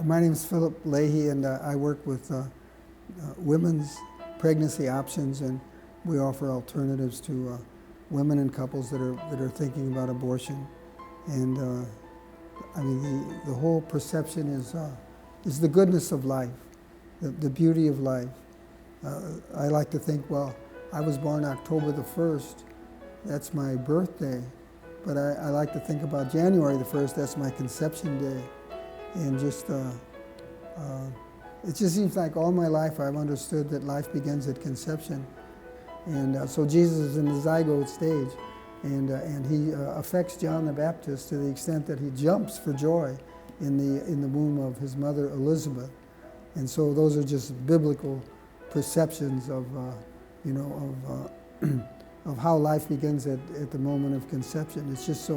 My name is Philip Leahy, and I work with women's pregnancy options, and we offer alternatives to women and couples that are thinking about abortion. And I mean, the whole perception is the goodness of life, the beauty of life. I like to think, well, I was born October the 1st. That's my birthday. But I like to think about January the 1st. That's my conception day. And just, it just seems like all my life I've understood that life begins at conception. And so Jesus is in the zygote stage, and he affects John the Baptist to the extent that he jumps for joy in the womb of his mother Elizabeth. And so those are just biblical perceptions of, of how life begins at the moment of conception. It's just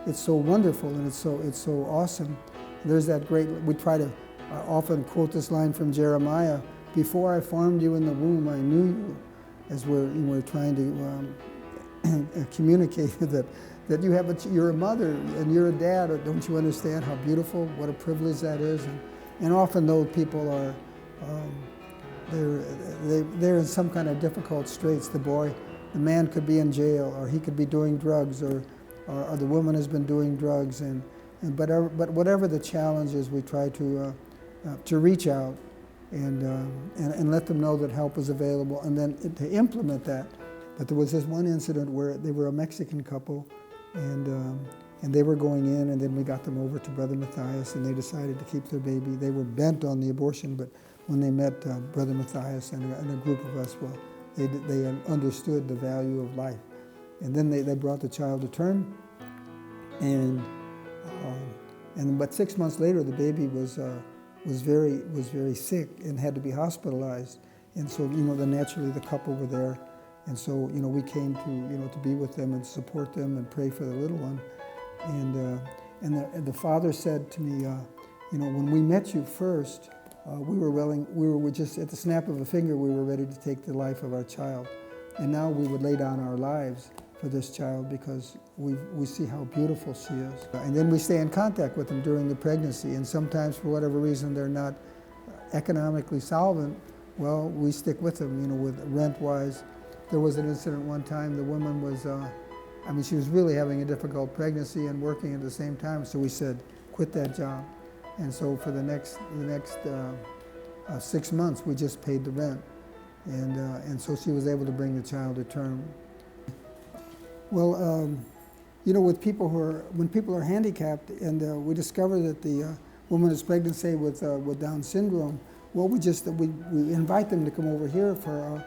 it's so wonderful, and it's so awesome. There's that great, we try to often quote this line from Jeremiah, "Before I formed you in the womb, I knew you," as we're trying to communicate that you're a mother and you're a dad. Don't you understand how beautiful, what a privilege that is? And often those people are, they're in some kind of difficult straits. The man could be in jail, or he could be doing drugs, or the woman has been doing drugs, but whatever the challenge is, we try to reach out and let them know that help is available, and then to implement that. But there was this one incident where they were a Mexican couple, and they were going in, and then we got them over to Brother Matthias, and they decided to keep their baby. They were bent on the abortion, but when they met Brother Matthias and a group of us, well, they understood the value of life. And then they brought the child to term, but 6 months later, the baby was very sick and had to be hospitalized. And so, then naturally the couple were there. And so, we came to be with them and support them and pray for the little one. And the father said to me, when we met you first, we were just at the snap of a finger, we were ready to take the life of our child. And now we would lay down our lives for this child because we see how beautiful she is. And then we stay in contact with them during the pregnancy, and sometimes for whatever reason they're not economically solvent, well, we stick with them, with rent-wise. There was an incident one time, the woman was, she was really having a difficult pregnancy and working at the same time, so we said, quit that job. And so for the next 6 months, we just paid the rent. And so she was able to bring the child to term. Well, with when people are handicapped, and we discover that the woman is pregnant, say with Down syndrome, well, we invite them to come over here for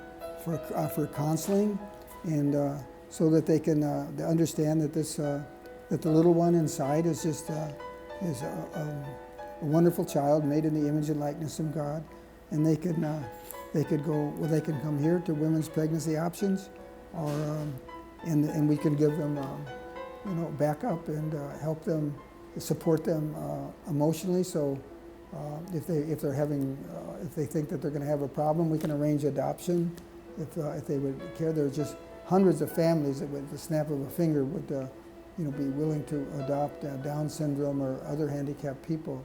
counseling, and so that they can understand that that the little one inside is just is a wonderful child made in the image and likeness of God, and they can come here to Women's Pregnancy Options, or and we can give them backup and help them, support them emotionally. So if they think that they're going to have a problem, we can arrange adoption. If they would care, there are just hundreds of families that, with the snap of a finger, would be willing to adopt Down syndrome or other handicapped people.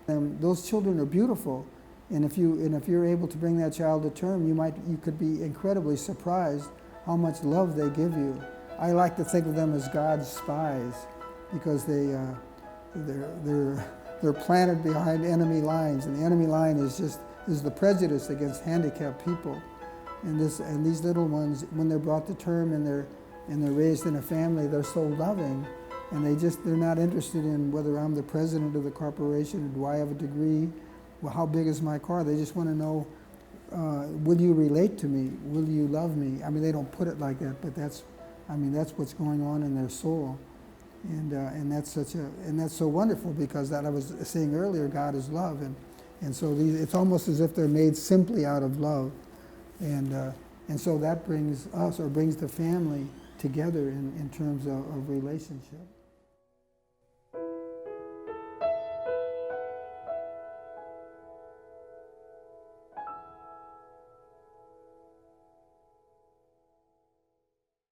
And those children are beautiful, and if you're able to bring that child to term, you could be incredibly surprised how much love they give you. I like to think of them as God's spies, because they're planted behind enemy lines, and the enemy line is the prejudice against handicapped people. And these little ones, when they're brought to term and they're raised in a family, they're so loving, and they're not interested in whether I'm the president of the corporation, or do I have a degree, well, how big is my car. They just want to know, will you relate to me? Will you love me? They don't put it like that, but that's what's going on in their soul, and that's so wonderful, because that I was saying earlier, God is love, and so it's almost as if they're made simply out of love, and so that brings us, or brings the family together in terms of relationship.